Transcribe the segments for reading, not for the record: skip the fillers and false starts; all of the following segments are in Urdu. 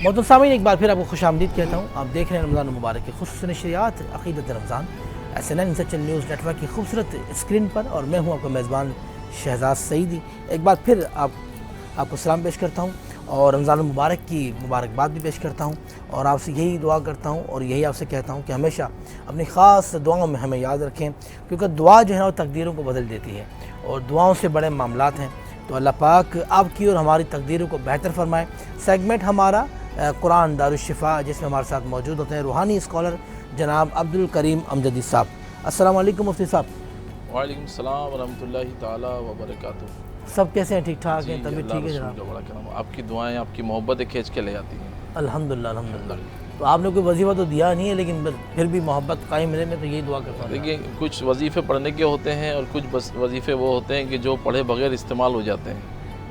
محترم سامعین، ایک بار پھر آپ کو خوش آمدید کہتا ہوں. آپ دیکھ رہے ہیں رمضان المبارک کی خصوصی نشریات عقیدت رمضان SNN Sachal news network کی خوبصورت اسکرین پر، اور میں ہوں آپ کا میزبان شہزاد سعیدی. ایک بار پھر آپ کو سلام پیش کرتا ہوں اور رمضان المبارک کی مبارکباد بھی پیش کرتا ہوں، اور آپ سے یہی دعا کرتا ہوں اور یہی آپ سے کہتا ہوں کہ ہمیشہ اپنی خاص دعاؤں میں ہمیں یاد رکھیں، کیونکہ دعا جو ہے وہ تقدیروں کو بدل دیتی ہے، اور دعاؤں سے بڑے معاملات ہیں. تو اللہ پاک آپ کی اور ہماری تقدیروں کو بہتر فرمائے. سیگمنٹ ہمارا قرآن دارالشفا، جس میں ہمارے ساتھ موجود ہوتے ہیں روحانی اسکالر جناب عبدالکریم امجدی صاحب. السلام علیکم مفتی صاحب. وعلیکم السلام ورحمۃ اللہ تعالیٰ وبرکاتہ. سب کیسے ہیں؟ ٹھیک ٹھاک ہیں؟ جی طبیعت اللہ ٹھیک ہے رسول جناب؟ کا بڑا کرم. آپ کی دعائیں، آپ کی محبتیں کھینچ کے لے جاتی ہیں. الحمدللہ الحمدللہ. تو آپ نے کوئی وظیفہ تو دیا نہیں ہے، لیکن پھر بھی محبت قائم رہے، میں تو یہی دعا کرتا ہوں. دیکھیے، کچھ وظیفے پڑھنے کے ہوتے ہیں اور کچھ وظیفے وہ ہوتے ہیں کہ جو پڑھے بغیر استعمال ہو جاتے ہیں.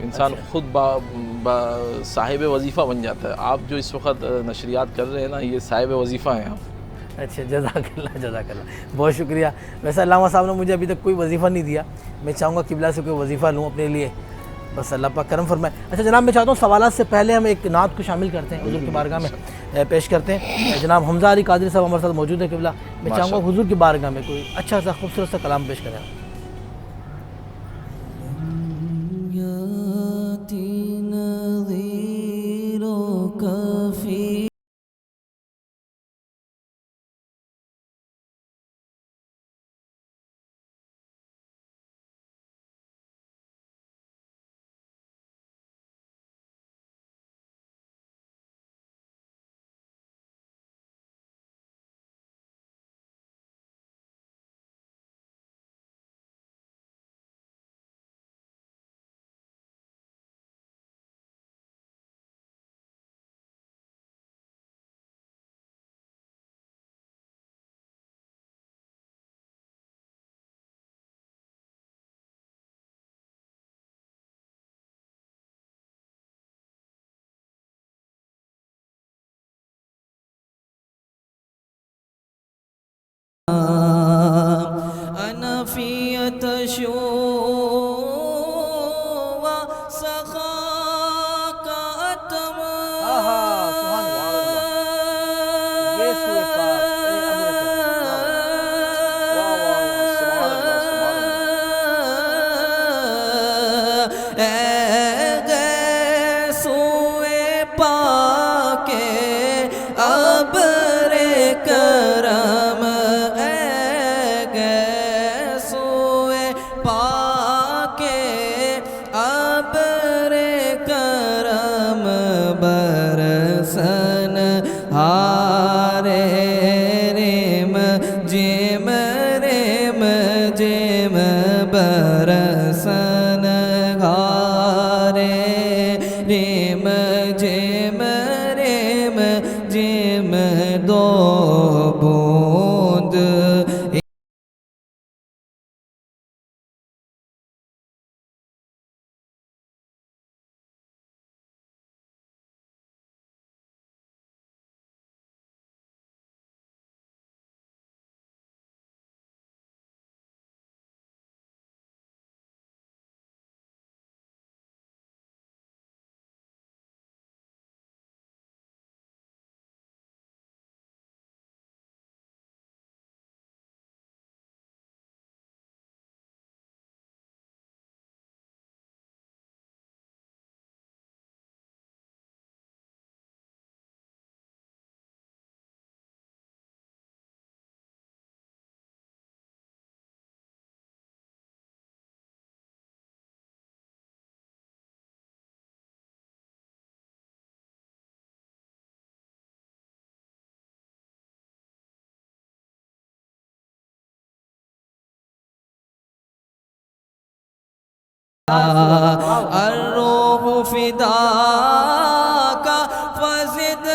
انسان خود صاحب وظیفہ بن جاتا ہے. آپ جو اس وقت نشریات کر رہے ہیں نا، یہ صاحب وظیفہ ہیں آپ. اچھا، جزاک اللہ جزاک اللہ، بہت شکریہ. ویسے علامہ صاحب نے مجھے ابھی تک کوئی وظیفہ نہیں دیا. میں چاہوں گا قبلہ سے کوئی وظیفہ لوں اپنے لیے، بس اللہ پاک کرم فرمائے. اچھا جناب، میں چاہتا ہوں سوالات سے پہلے ہم ایک نعت کو شامل کرتے ہیں، حضور کی بارگاہ میں پیش کرتے ہیں. جناب حمزہ علی قادری صاحب ہمارے ساتھ موجود ہے قبلہ. میں چاہوں گا حضور کی بارگاہ میں کوئی اچھا سا خوبصورت سا کلام پیش کریں. أنا في تشوى سخاك أتمنى. سبحان اللہ. یہ سورہ پاک اے ابر کرم. واہ واہ واہ، سبحان اللہ سبحان اللہ. سوئے پاک ابر کرم، سوئے پاک ابر کرم، برسن ہارے ریم جیم ریم جیم، برسن ہارے ریم جیم ریم جیم، دو بوند الروح فداک فزد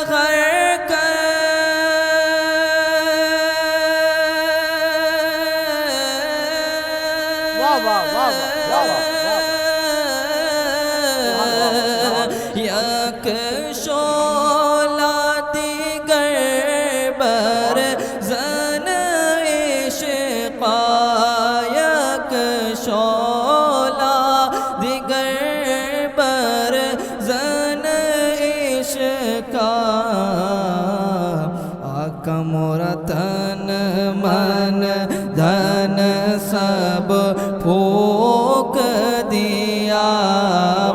غرق. واہ واہ واہ واہ واہ یک شعلہ دیگر بر زن عشقا، یک شعلہ دیگر بر زن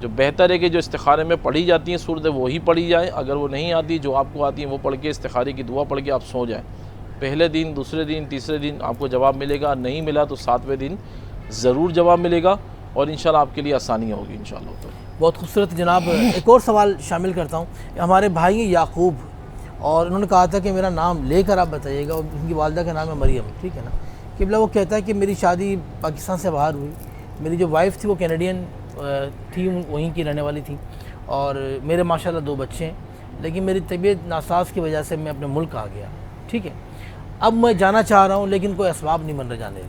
جو بہتر ہے کہ جو استخارے میں پڑھی جاتی ہیں صورتیں وہی پڑھی جائیں، اگر وہ نہیں آتی جو آپ کو آتی ہیں وہ پڑھ کے استخارے کی دعا پڑھ کے آپ سو جائیں. پہلے دن، دوسرے دن، تیسرے دن آپ کو جواب ملے گا، نہیں ملا تو 7ویں دن ضرور جواب ملے گا اور انشاءاللہ آپ کے لیے آسانیاں ہوگی انشاءاللہ. تو بہت خوبصورت جناب. ایک اور سوال شامل کرتا ہوں. ہمارے بھائی ہیں یعقوب، اور انہوں نے کہا تھا کہ میرا نام لے کر آپ بتائیے گا. ان کی والدہ کا نام ہے مریم، ٹھیک ہے نا. قبلہ وہ کہتا ہے کہ میری شادی پاکستان سے باہر ہوئی، میری جو وائف تھی وہ کینیڈین تھی، وہیں کی رہنے والی تھی، اور میرے ماشاءاللہ 2 بچے ہیں، لیکن میری طبیعت ناساز کی وجہ سے میں اپنے ملک آ گیا. ٹھیک ہے، اب میں جانا چاہ رہا ہوں لیکن کوئی اسباب نہیں بن رہا جانے کے.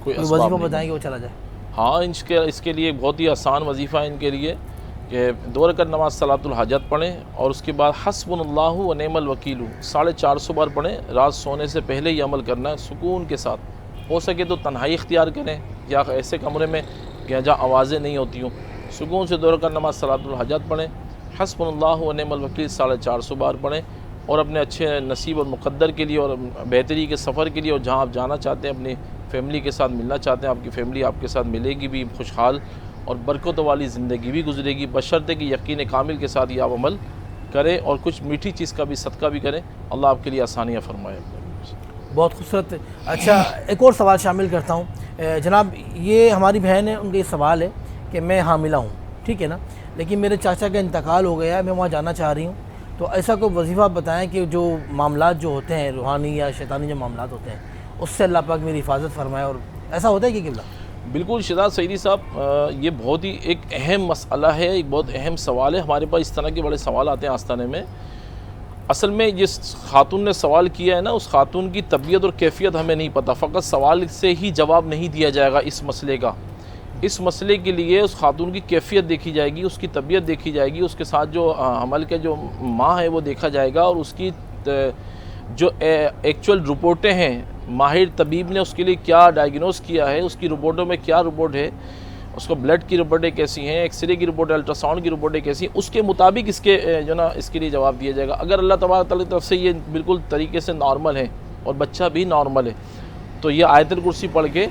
کوئی وظیفہ بتائیں کہ وہ چلا جائے. ہاں، اس کے لیے بہت ہی آسان وظیفہ ہے ان کے لیے کہ 2 رکعت نماز صلاۃ الحاجت پڑھیں اور اس کے بعد حسبنا اللہ و نعم الوکیل 450 بار پڑھیں. رات سونے سے پہلے ہی عمل کرنا ہے سکون کے ساتھ. ہو سکے تو تنہائی اختیار کریں یا ایسے کمرے میں کہ جہاں آوازیں نہیں ہوتی ہوں. سکون سے 2 رکعت نماز صلاۃ الحاجت پڑھیں، حسبنا اللہ و نعم الوکیل 450 بار پڑھیں، اور اپنے اچھے نصیب اور مقدر کے لیے اور بہتری کے سفر کے لیے، اور جہاں آپ جانا چاہتے ہیں اپنی فیملی کے ساتھ ملنا چاہتے ہیں، آپ کی فیملی آپ کے ساتھ ملے گی بھی، خوشحال اور برکتوں والی زندگی بھی گزرے گی، بشرطے کہ یقین کامل کے ساتھ یہ آپ عمل کریں اور کچھ میٹھی چیز کا بھی صدقہ بھی کریں. اللہ آپ کے لیے آسانیاں فرمائے. بہت خوبصورت. اچھا، ایک اور سوال شامل کرتا ہوں. جناب، یہ ہماری بہن ہے، ان کا یہ سوال ہے کہ میں حاملہ ہوں، ٹھیک ہے نا، لیکن میرے چاچا کا انتقال ہو گیا ہے، میں وہاں جانا چاہ رہی ہوں. تو ایسا کوئی وظیفہ بتائیں کہ جو معاملات جو ہوتے ہیں روحانی یا شیطانی جو معاملات ہوتے ہیں اس سے اللہ پاک میری حفاظت فرمائے. اور ایسا ہوتا ہے کہ قبلہ؟ بالکل شہزاد سعیدی صاحب، یہ بہت ہی ایک اہم مسئلہ ہے، ایک بہت اہم سوال ہے. ہمارے پاس اس طرح کے بڑے سوال آتے ہیں آستانے میں. اصل میں جس خاتون نے سوال کیا ہے نا، اس خاتون کی طبیعت اور کیفیت ہمیں نہیں پتہ. فقط سوال سے ہی جواب نہیں دیا جائے گا اس مسئلے کا. اس مسئلے کے لیے اس خاتون کی کیفیت دیکھی جائے گی، اس کی طبیعت دیکھی جائے گی، اس کے ساتھ جو حمل کے جو ماں ہے وہ دیکھا جائے گا، اور اس کی جو ایکچول رپورٹیں ہیں، ماہر طبیب نے اس کے لیے کیا ڈائیگنوز کیا ہے، اس کی رپورٹوں میں کیا رپورٹ ہے، اس کو بلڈ کی رپورٹیں کیسی ہیں، ایکس رے کی رپورٹ، الٹرا ساؤنڈ کی رپورٹیں کیسی ہیں، اس کے مطابق اس کے جو نا اس کے لیے جواب دیا جائے گا. اگر اللہ تبارک تعالیٰ کی طرف سے یہ بالکل طریقے سے نارمل ہے اور بچہ بھی نارمل ہے تو یہ آیت الکرسی پڑھ کے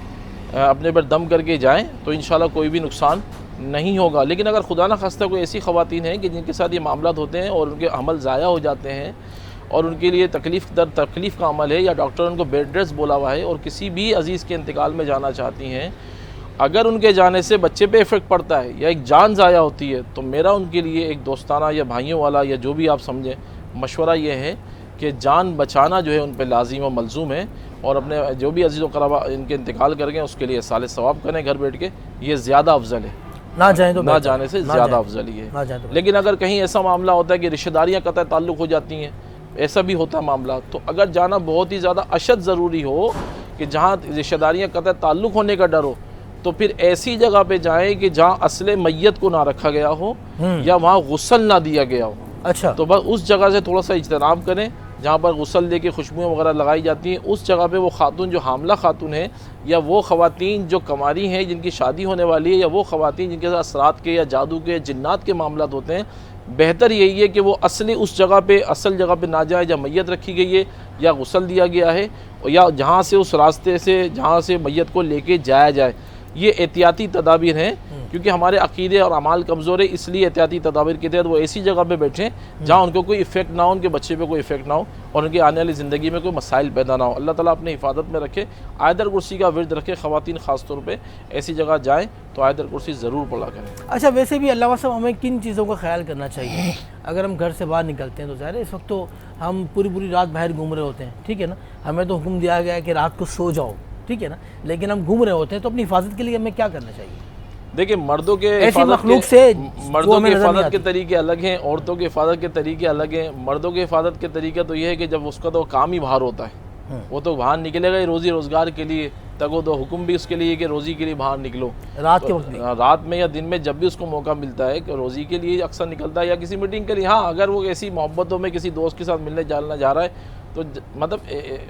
اپنے پر دم کر کے جائیں تو انشاءاللہ کوئی بھی نقصان نہیں ہوگا. لیکن اگر خدا نہ خواستہ کوئی ایسی خواتین ہیں کہ جن کے ساتھ یہ معاملات ہوتے ہیں اور ان کے حمل ضائع ہو جاتے ہیں اور ان کے لیے تکلیف در تکلیف کا عمل ہے، یا ڈاکٹر ان کو بیڈ ریسٹ بولا ہوا ہے اور کسی بھی عزیز کے انتقال میں جانا چاہتی ہیں، اگر ان کے جانے سے بچے پہ افیکٹ پڑتا ہے یا ایک جان ضائع ہوتی ہے، تو میرا ان کے لیے ایک دوستانہ یا بھائیوں والا یا جو بھی آپ سمجھیں مشورہ یہ ہے کہ جان بچانا جو ہے ان پہ لازم و ملزوم ہے، اور اپنے جو بھی عزیز و قرابہ ان کے انتقال کر گئے اس کے لیے صالح ثواب کریں گھر بیٹھ کے. یہ زیادہ افضل ہے، نہ جائیں تو نہ جانے سے زیادہ افضل ہی ہے. لیکن اگر کہیں ایسا معاملہ ہوتا ہے کہ رشتہ داریاں قطع تعلق ہو جاتی ہیں، ایسا بھی ہوتا ہے معاملہ، تو اگر جانا بہت ہی زیادہ اشد ضروری ہو کہ جہاں رشتہ داریاں قطع تعلق ہونے کا ڈر ہو، تو پھر ایسی جگہ پہ جائیں کہ جہاں اصل میت کو نہ رکھا گیا ہو یا وہاں غسل نہ دیا گیا ہو. اچھا، تو بس اس جگہ سے تھوڑا سا اجتناب کریں جہاں پر غسل دے کے خوشبوئیں وغیرہ لگائی جاتی ہیں. اس جگہ پہ وہ خاتون جو حاملہ خاتون ہے، یا وہ خواتین جو کماری ہیں جن کی شادی ہونے والی ہے، یا وہ خواتین جن کے ساتھ اثرات کے یا جادو کے جنات کے معاملات ہوتے ہیں، بہتر یہی ہے کہ وہ اصلی اس جگہ پہ اصل جگہ پہ نہ جائے جہاں میت رکھی گئی ہے یا غسل دیا گیا ہے، یا جہاں سے اس راستے سے جہاں سے میت کو لے کے جایا جائے. یہ احتیاطی تدابیر ہیں کیونکہ ہمارے عقیدے اور اعمال کمزور ہے، اس لیے احتیاطی تدابیر کے تحت وہ ایسی جگہ پہ بیٹھیں جہاں ان کو کوئی افیکٹ نہ ہو، ان کے بچے پہ کوئی افیکٹ نہ ہو اور ان کی آنے والی زندگی میں کوئی مسائل پیدا نہ ہو. اللہ تعالیٰ اپنے حفاظت میں رکھے. آیت الکرسی کا ورد رکھے. خواتین خاص طور پہ ایسی جگہ جائیں تو آیت الکرسی ضرور پڑھا کریں. اچھا، ویسے بھی علامہ صاحب ہمیں کن چیزوں کا خیال کرنا چاہیے؟ اگر ہم گھر سے باہر نکلتے ہیں تو ظاہر ہے اس وقت تو ہم پوری رات باہر گھوم رہے ہوتے ہیں، ٹھیک ہے نا، ہمیں تو حکم دیا گیا ہے کہ رات کو سو جاؤ، ٹھیک ہے نا، لیکن ہم گھوم رہے ہوتے ہیں تو اپنی حفاظت کے لیے ہمیں کیا کرنا چاہیے؟ دیکھیں، مردوں کے حفاظت کے طریقے الگ ہیں، عورتوں کے حفاظت کے طریقے الگ ہیں. مردوں کے حفاظت کے طریقہ تو یہ ہے کہ جب اس کا تو کام ہی باہر ہوتا ہے، وہ تو باہر نکلے گا ہی روزی روزگار کے لیے، تک وہ تو حکم بھی اس کے لیے کہ روزی کے لیے باہر نکلو. رات کے وقت رات میں یا دن میں جب بھی اس کو موقع ملتا ہے کہ روزی کے لیے اکثر نکلتا ہے یا کسی میٹنگ کے لیے. ہاں، اگر وہ ایسی محبتوں میں کسی دوست کے ساتھ ملنے جانا جا رہا ہے تو مطلب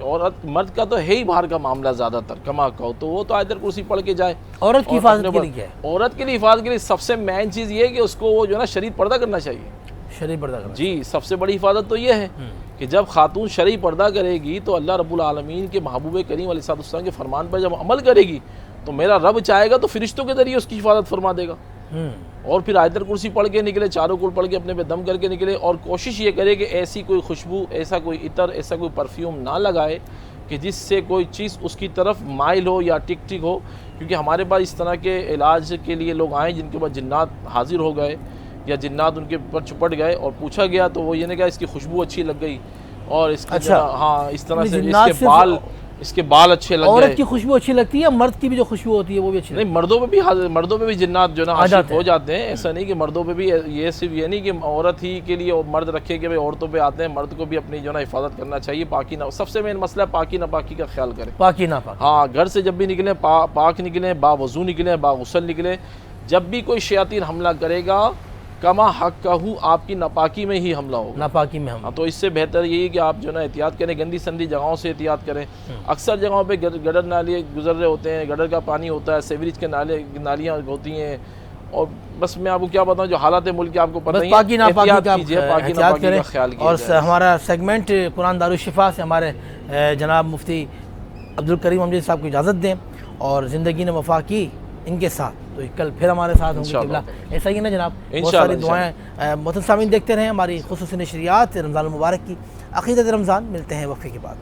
عورت مرد کا تو ہے ہی باہر کا معاملہ زیادہ تر کما کہو تو وہ تو آیت الکرسی پڑھ کے جائے. عورت کی حفاظت کے لیے کیا ہے؟ عورت کے لیے حفاظت کے لیے سب سے مین چیز یہ ہے کہ اس کو وہ جو ہے نا شرعی پردہ کرنا چاہیے. شرعی پردہ کرنا، جی، سب سے بڑی حفاظت تو یہ ہے کہ جب خاتون شرعی پردہ کرے گی تو اللہ رب العالمین کے محبوب کریم علیہ السلام کے فرمان پر جب عمل کرے گی تو میرا رب چاہے گا تو فرشتوں کے ذریعے اس کی حفاظت فرما دے گا. اور پھر آیت الکرسی پڑھ کے نکلے، چاروں کل پڑھ کے اپنے پہ دم کر کے نکلے، اور کوشش یہ کرے کہ ایسی کوئی خوشبو، ایسا کوئی عطر، ایسا کوئی پرفیوم نہ لگائے کہ جس سے کوئی چیز اس کی طرف مائل ہو یا ٹک ٹک ہو، کیونکہ ہمارے پاس اس طرح کے علاج کے لیے لوگ آئے جن کے پاس جنات حاضر ہو گئے یا جنات ان کے پر چپٹ گئے، اور پوچھا گیا تو وہ یہ نہیں کہا اس کی خوشبو اچھی لگ گئی، اور اس کی اچھا، ہاں اس طرح سے جنات اس کے بال اچھے لگ گئے۔ عورت کی خوشبو اچھی لگتی ہے، مرد کی بھی جو خوشبو ہوتی ہے وہ بھی اچھی لگتی نہیں، مردوں پہ بھی جنات جو نا عاشق ہو جاتے ہیں، ایسا نہیں کہ مردوں پہ بھی، یہ صرف یہ نہیں کہ عورت ہی کے لیے مرد رکھے کہ بھئی عورتوں پہ آتے ہیں، مرد کو بھی اپنی جو نا حفاظت کرنا چاہیے، پاکی نہ، سب سے مین مسئلہ پاکی ناپاکی کا خیال کریں، پاکی ناپاکی۔ ہاں گھر سے جب بھی نکلیں پاک نکلیں، باوضو نکلیں، باغسل نکلیں، جب بھی کوئی شیاطین حملہ کرے گا کما حق کا آپ کی ناپاکی میں ہی حملہ ہوگا، ناپاکی میں ہم ہاں، تو اس سے بہتر یہی کہ آپ جو نا احتیاط کریں، گندی سندی جگہوں سے احتیاط کریں۔ اکثر جگہوں پہ گڈر نالے گزر رہے ہوتے ہیں، گڈر کا پانی ہوتا ہے، سیوریج کے نالیاں ہوتی ہیں، اور بس میں آپ کو کیا بتاؤں، جو حالات ملک کے آپ کو پتہ ہی پاکی ہے، ناپاکی احتیاط کا کیجیے، پاکی احتیاط ناپاکی کریں۔ کا خیال اور کیجیے۔ ہمارا سیگمنٹ قرآن دارالشفا سے ہمارے جناب مفتی عبدالکریم امجد صاحب کو اجازت دیں، اور زندگی نے وفا کی ان کے ساتھ، تو کل پھر ہمارے ساتھ ہوں گے انشاءاللہ۔ قبلہ، ایسا ہی نا جناب؟ بہت انشاءاللہ، ساری دعائیں محترم سامعین دیکھتے رہیں ہماری خصوصی نشریات رمضان المبارک کی عقیدت رمضان۔ ملتے ہیں وقفے کے بعد۔